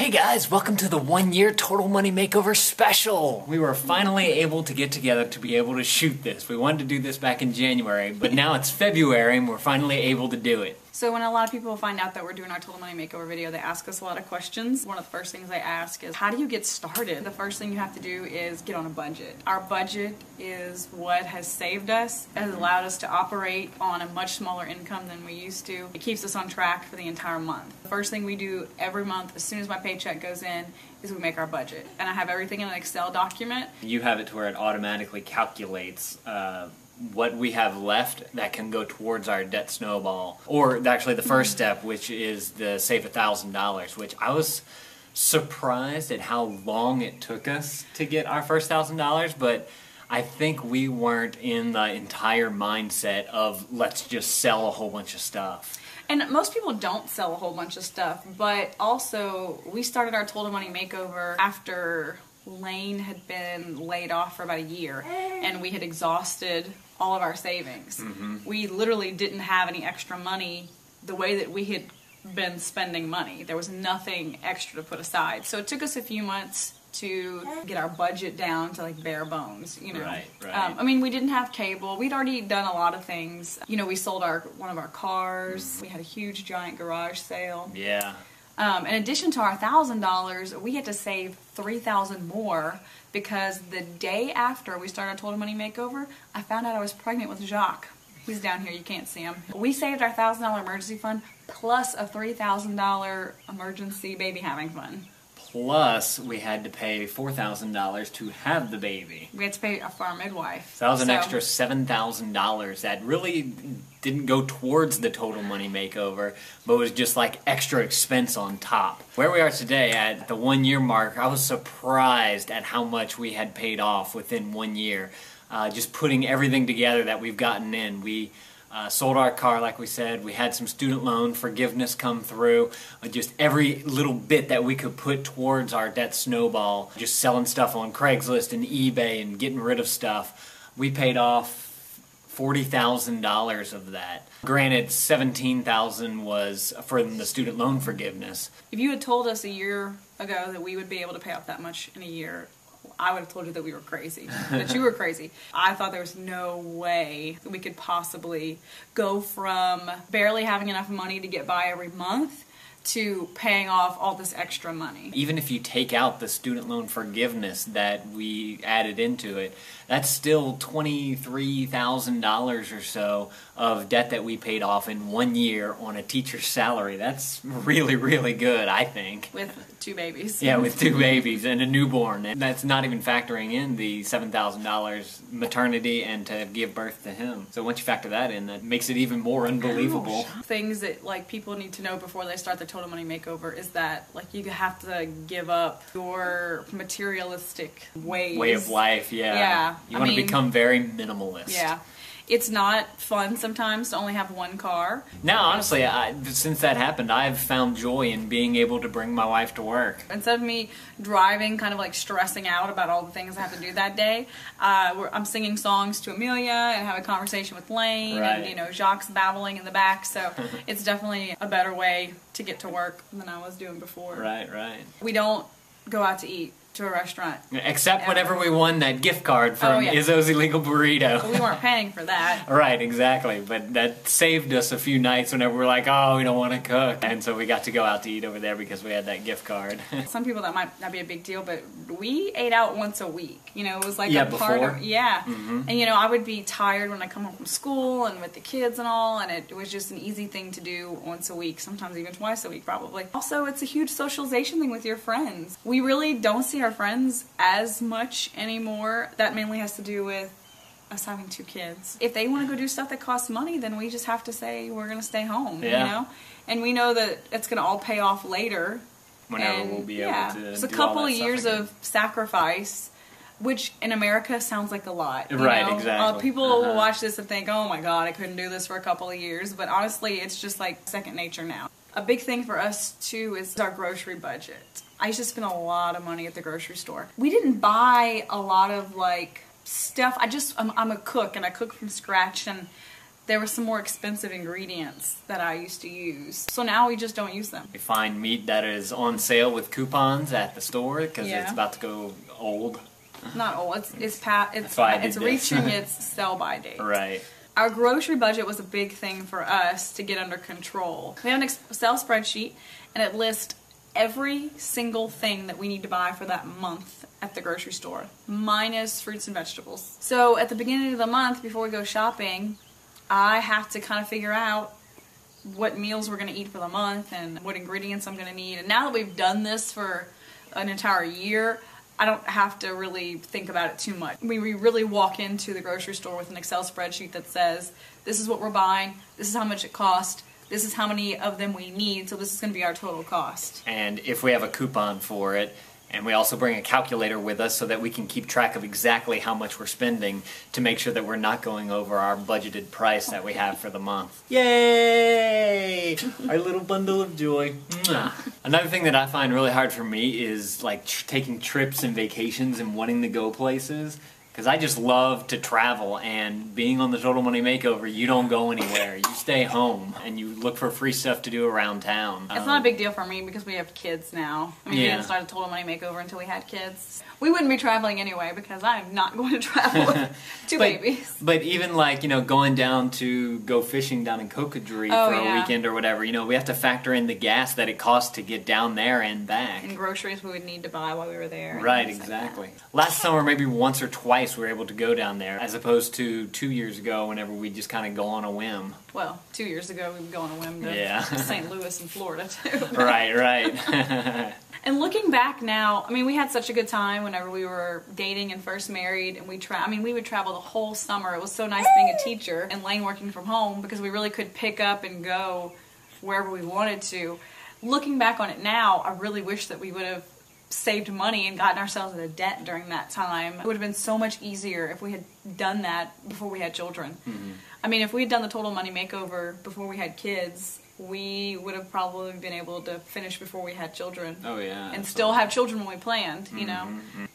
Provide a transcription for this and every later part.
Hey guys, welcome to the 1 year Total Money Makeover special! We were finally able to get together to be able to shoot this. We wanted to do this back in January, but now it's February and we're finally able to do it. So when a lot of people find out that we're doing our Total Money Makeover video, they ask us a lot of questions. One of the first things they ask is, how do you get started? The first thing you have to do is get on a budget. Our budget is what has saved us. It has allowed us to operate on a much smaller income than we used to. It keeps us on track for the entire month. The first thing we do every month, as soon as my paycheck goes in, is we make our budget. And I have everything in an Excel document. You have it to where it automatically calculates what we have left that can go towards our debt snowball. Or actually the first step, which is the save $1,000, which I was surprised at how long it took us to get our first $1,000, but I think we weren't in the entire mindset of let's just sell a whole bunch of stuff. And most people don't sell a whole bunch of stuff, but also we started our Total Money Makeover after Lane had been laid off for about a year and we had exhausted all of our savings. We literally didn't have any extra money the way that we had been spending money. There was nothing extra to put aside. So it took us a few months to get our budget down to like bare bones, you know. Right. I mean, we didn't have cable. We'd already done a lot of things. You know, we sold one of our cars. We had a huge giant garage sale. Yeah. In addition to our $1,000, we had to save $3,000 more because the day after we started our Total Money Makeover, I found out I was pregnant with Jacques. He's down here, you can't see him. We saved our $1,000 emergency fund plus a $3,000 emergency baby having fund. Plus, we had to pay $4,000 to have the baby. We had to pay for our midwife. So that was an extra $7,000 that really didn't go towards the Total Money Makeover, but was just like extra expense on top. Where we are today at the 1 year mark, I was surprised at how much we had paid off within 1 year. Just putting everything together that we've gotten in. We sold our car, like we said. We had some student loan forgiveness come through. Just every little bit that we could put towards our debt snowball. Just selling stuff on Craigslist and eBay and getting rid of stuff. We paid off $40,000 of that. Granted, $17,000 was for the student loan forgiveness. If you had told us a year ago that we would be able to pay off that much in a year, I would have told you that we were crazy, that you were crazy. I thought there was no way that we could possibly go from barely having enough money to get by every month to paying off all this extra money. Even if you take out the student loan forgiveness that we added into it, that's still $23,000 or so of debt that we paid off in 1 year on a teacher's salary. That's really, really good, I think. With 2 babies. Yeah, with 2 babies and a newborn. And that's not even factoring in the $7,000 maternity and to give birth to him. So once you factor that in, that makes it even more unbelievable. Things that like people need to know before they start their Total Money Makeover is that like you have to give up your materialistic ways. Way of life, yeah. Yeah. You want to become very minimalist. Yeah. It's not fun sometimes to only have 1 car. Now, honestly, since that happened, I've found joy in being able to bring my wife to work. Instead of me driving, kind of like stressing out about all the things I have to do that day, I'm singing songs to Amelia and having a conversation with Lane, and you know, Jacques babbling in the back. So it's definitely a better way to get to work than I was doing before. Right. We don't go out to eat to a restaurant. Except whenever we won that gift card from Izzo's Illegal Burrito. But we weren't paying for that. Right, exactly. But that saved us a few nights whenever we're like, oh, we don't want to cook. And so we got to go out to eat over there because we had that gift card. Some people that might not be a big deal, but we ate out once a week. You know, it was like a part before. of, And you know, I would be tired when I come home from school and with the kids and all, and it was just an easy thing to do once a week, sometimes even twice a week probably. Also, it's a huge socialization thing with your friends. We really don't see our friends as much anymore. That mainly has to do with us having 2 kids. If they want to go do stuff that costs money, then we just have to say we're going to stay home, you know? And we know that it's going to all pay off later. Whenever we'll be able to It's a couple of years of sacrifice, which in America sounds like a lot. You right, know? exactly. People will watch this and think, oh my god, I couldn't do this for a couple of years. But honestly, it's just like second nature now. A big thing for us, too, is our grocery budget. I used to spend a lot of money at the grocery store. We didn't buy a lot of, like, stuff. I'm a cook, and I cook from scratch, and there were some more expensive ingredients that I used to use. So now we just don't use them. We find meat that is on sale with coupons at the store because Yeah. it's about to go old. Not old. It's reaching its sell-by date. Right. Our grocery budget was a big thing for us to get under control. We have an Excel spreadsheet, and it lists every single thing that we need to buy for that month at the grocery store, minus fruits and vegetables. So at the beginning of the month, before we go shopping, I have to kind of figure out what meals we're going to eat for the month and what ingredients I'm going to need. And now that we've done this for an entire year, I don't have to really think about it too much. We really walk into the grocery store with an Excel spreadsheet that says, this is what we're buying, this is how much it cost, this is how many of them we need, so this is going to be our total cost. And if we have a coupon for it, and we also bring a calculator with us so that we can keep track of exactly how much we're spending to make sure that we're not going over our budgeted price that we have for the month. Yay! Our little bundle of joy. Another thing that I find really hard for me is like taking trips and vacations and wanting to go places. Because I just love to travel, and being on the Total Money Makeover, you don't go anywhere. You stay home, and you look for free stuff to do around town. It's not a big deal for me because we have kids now. I mean, we didn't start a Total Money Makeover until we had kids. We wouldn't be traveling anyway because I'm not going to travel with two babies. But even like, going down to go fishing down in Cocodrie for a weekend or whatever, we have to factor in the gas that it costs to get down there and back. And groceries we would need to buy while we were there. Right, exactly. Last summer, maybe once or twice, we were able to go down there, as opposed to 2 years ago whenever we just kind of go on a whim. Well, 2 years ago we would go on a whim to St. Louis and Florida too. Right. And looking back now, I mean, we had such a good time whenever we were dating and first married, and we would travel the whole summer. It was so nice being a teacher and Lane working from home because we really could pick up and go wherever we wanted to. Looking back on it now, I really wish that we would have saved money and gotten ourselves into debt during that time. It would have been so much easier if we had done that before we had children. Mm-hmm. I mean, if we had done the Total Money Makeover before we had kids, we would have probably been able to finish before we had children. Oh, yeah. And absolutely. Still have children when we planned, you know.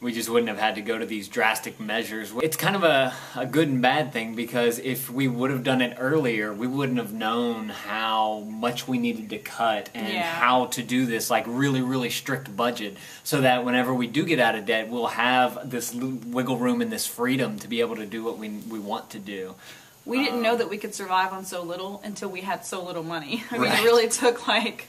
We just wouldn't have had to go to these drastic measures. It's kind of a good and bad thing, because if we would have done it earlier, we wouldn't have known how much we needed to cut and how to do this like really, really strict budget, so that whenever we do get out of debt, we'll have this wiggle room and this freedom to be able to do what we want to do. We didn't know that we could survive on so little until we had so little money. I mean, it really took like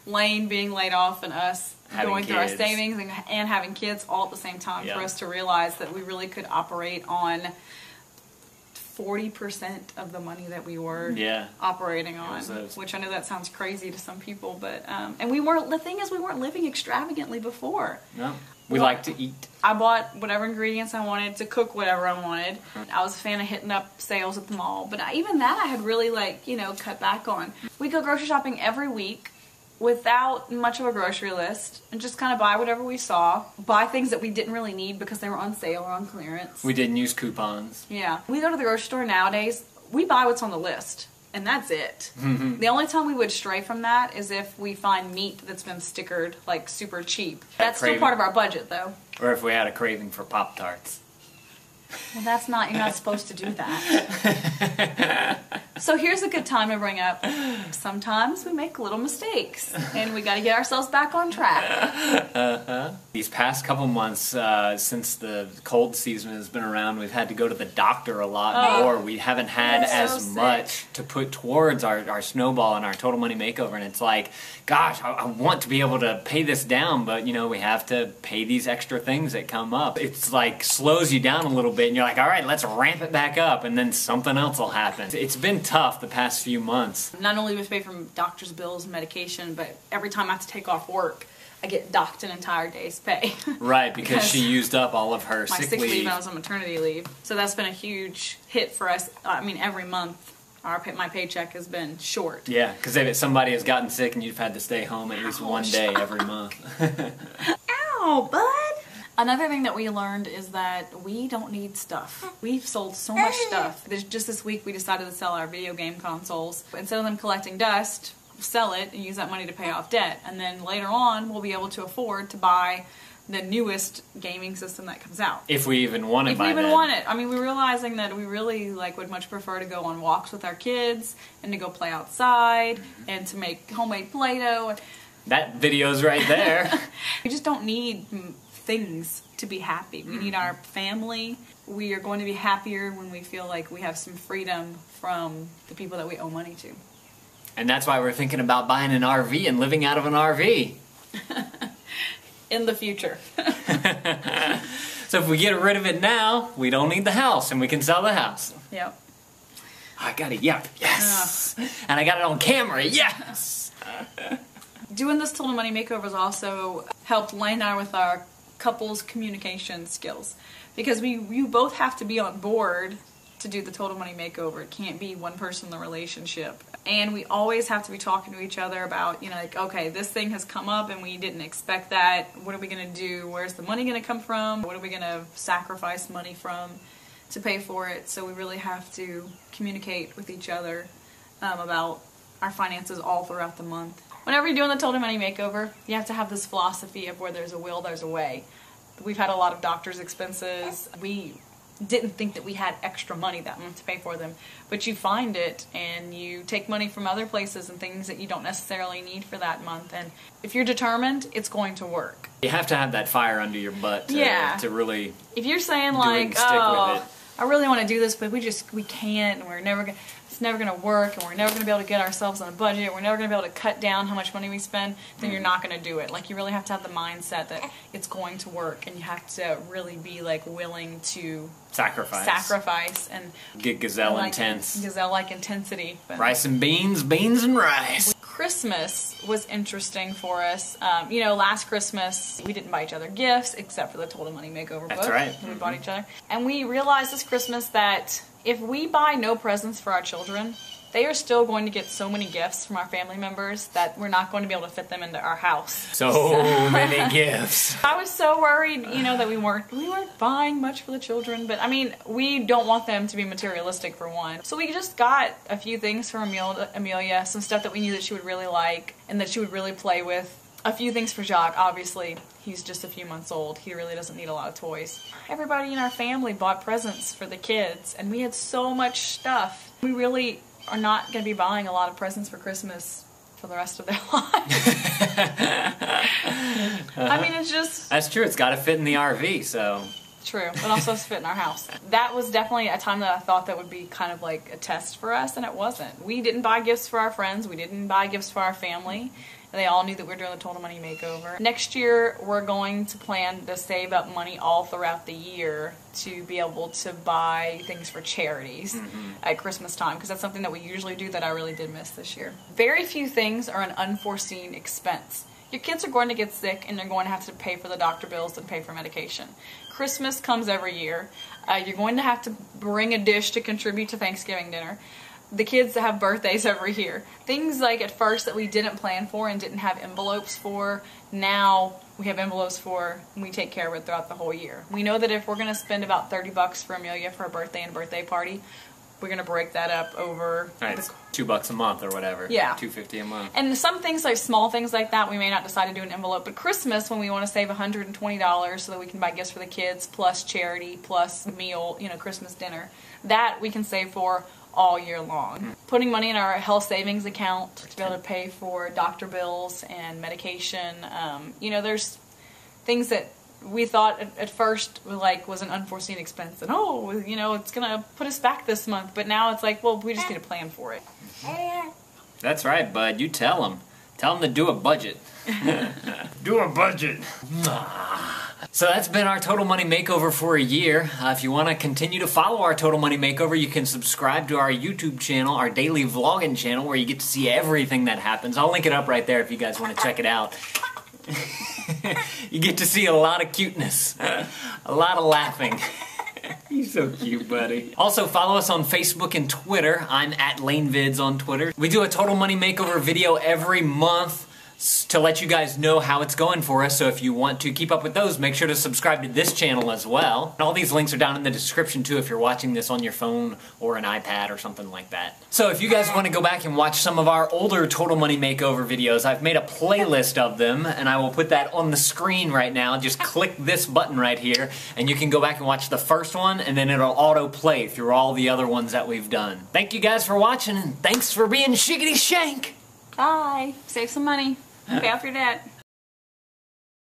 Lane being laid off and us going through our savings and having kids all at the same time for us to realize that we really could operate on 40% of the money that we were operating on. Which I know that sounds crazy to some people, but and the thing is, we weren't living extravagantly before. No. We like to eat. I bought whatever ingredients I wanted to cook whatever I wanted. I was a fan of hitting up sales at the mall, but even that I had really cut back on. We go grocery shopping every week without much of a grocery list and just kind of buy whatever we saw. Buy things that we didn't really need because they were on sale or on clearance. We didn't use coupons. Yeah. We go to the grocery store nowadays, we buy what's on the list. And that's it. Mm-hmm. The only time we would stray from that is if we find meat that's been stickered, like super cheap. That's still part of our budget, though. Or if we had a craving for Pop-Tarts. Well, you're not supposed to do that. So here's a good time to bring up, sometimes we make little mistakes, and we got to get ourselves back on track. These past couple months, since the cold season has been around, we've had to go to the doctor a lot more. We haven't had as much to put towards our snowball and our Total Money Makeover, and it's like, gosh, I want to be able to pay this down, but we have to pay these extra things that come up. It's like slows you down a little bit, and you're like, all right, let's ramp it back up, and then something else will happen. It's been tough the past few months. Not only do we pay from doctor's bills and medication, but every time I have to take off work, I get docked an entire day's pay. Right, because she used up all of her sick leave. My sick leave, and I was on maternity leave. So that's been a huge hit for us. I mean, every month my paycheck has been short. Yeah, because if somebody has gotten sick and you've had to stay home at least one day every month. Ow, bud! Another thing that we learned is that we don't need stuff. We've sold so much stuff. Just this week we decided to sell our video game consoles. Instead of them collecting dust, sell it and use that money to pay off debt. And then later on, we'll be able to afford to buy the newest gaming system that comes out. If we even want it by then. If we even want it. I mean, we're realizing that we really would much prefer to go on walks with our kids and to go play outside and to make homemade Play-Doh. That video's right there. We just don't need things to be happy. We need our family. We are going to be happier when we feel like we have some freedom from the people that we owe money to. And that's why we're thinking about buying an RV and living out of an RV. In the future. So if we get rid of it now, we don't need the house and we can sell the house. Yep. I got it, yeah, yes. And I got it on camera, yes. Doing this Total Money Makeovers also helped Lane and I with our couples communication skills. Because you both have to be on board to do the Total Money Makeover. It can't be one person in the relationship. And we always have to be talking to each other about, you know, like, okay, this thing has come up and we didn't expect that. What are we going to do? Where's the money going to come from? What are we going to sacrifice money from to pay for it? So we really have to communicate with each other about our finances all throughout the month. Whenever you're doing the Total Money Makeover, you have to have this philosophy of where there's a will, there's a way. We've had a lot of doctor's expenses. We didn't think that we had extra money that month to pay for them, but you find it and you take money from other places and things that you don't necessarily need for that month, and if you're determined, it's going to work. You have to have that fire under your butt to really if you're saying like, oh, I really want to do this but we can't, and it's never going to work, and we're never going to be able to get ourselves on a budget, we're never going to be able to cut down how much money we spend, then you're not going to do it. Like, you really have to have the mindset that it's going to work, and you have to really be like willing to sacrifice and get gazelle-like intensity. But rice and beans and rice. Christmas was interesting for us. You know, last Christmas we didn't buy each other gifts except for the Total Money Makeover book. That's right. We bought each other, and we realized this Christmas that if we buy no presents for our children, they are still going to get so many gifts from our family members that we're not going to be able to fit them into our house. So many gifts. I was so worried, you know, that we weren't buying much for the children, but I mean, we don't want them to be materialistic for one. So we just got a few things for Amelia, some stuff that we knew that she would really like and that she would really play with. A few things for Jacques. Obviously, he's just a few months old. He really doesn't need a lot of toys. Everybody in our family bought presents for the kids, and we had so much stuff. We really are not going to be buying a lot of presents for Christmas for the rest of their lives. I mean, it's just... That's true. It's got to fit in the RV, so... True, but also has to fit in our house. That was definitely a time that I thought that would be kind of like a test for us, and it wasn't. We didn't buy gifts for our friends. We didn't buy gifts for our family. And they all knew that we were doing the Total Money Makeover. Next year, we're going to plan to save up money all throughout the year to be able to buy things for charities at Christmas time, because that's something that we usually do that I really did miss this year. Very few things are an unforeseen expense. Your kids are going to get sick and they're going to have to pay for the doctor bills and pay for medication. Christmas comes every year. You're going to have to bring a dish to contribute to Thanksgiving dinner. The kids have birthdays every year. Things like at first that we didn't plan for and didn't have envelopes for, now we have envelopes for, and we take care of it throughout the whole year. We know that if we're going to spend about $30 for Amelia for her birthday and birthday party, we're going to break that up over... Right, it's $2 a month or whatever. Yeah. $2.50 a month. And some things, like small things like that, we may not decide to do an envelope. But Christmas, when we want to save $120 so that we can buy gifts for the kids, plus charity, plus meal, you know, Christmas dinner, that we can save for all year long. Putting money in our health savings account to be able to pay for doctor bills and medication. You know, there's things that we thought at first was an unforeseen expense, and you know, it's gonna put us back this month, but now it's like, well, we just need to plan for it. That's right, bud. You tell them to do a budget. Do a budget. So that's been our Total Money Makeover for a year. If you want to continue to follow our Total Money Makeover, you can subscribe to our YouTube channel, our daily vlogging channel, where you get to see everything that happens. I'll link it up right there if you guys want to check it out. You get to see a lot of cuteness, a lot of laughing. You're so cute, buddy. Also, follow us on Facebook and Twitter. I'm at LaneVids on Twitter. We do a Total Money Makeover video every month. to let you guys know how it's going for us. So if you want to keep up with those, make sure to subscribe to this channel as well. And all these links are down in the description too if you're watching this on your phone or an iPad or something like that. So if you guys want to go back and watch some of our older Total Money Makeover videos, I've made a playlist of them, and I will put that on the screen right now. Just click this button right here, and you can go back and watch the first one, and then it'll auto-play through all the other ones that we've done. Thank you guys for watching, and thanks for being Shiggity Shank! Bye. Save some money. Pay off your debt.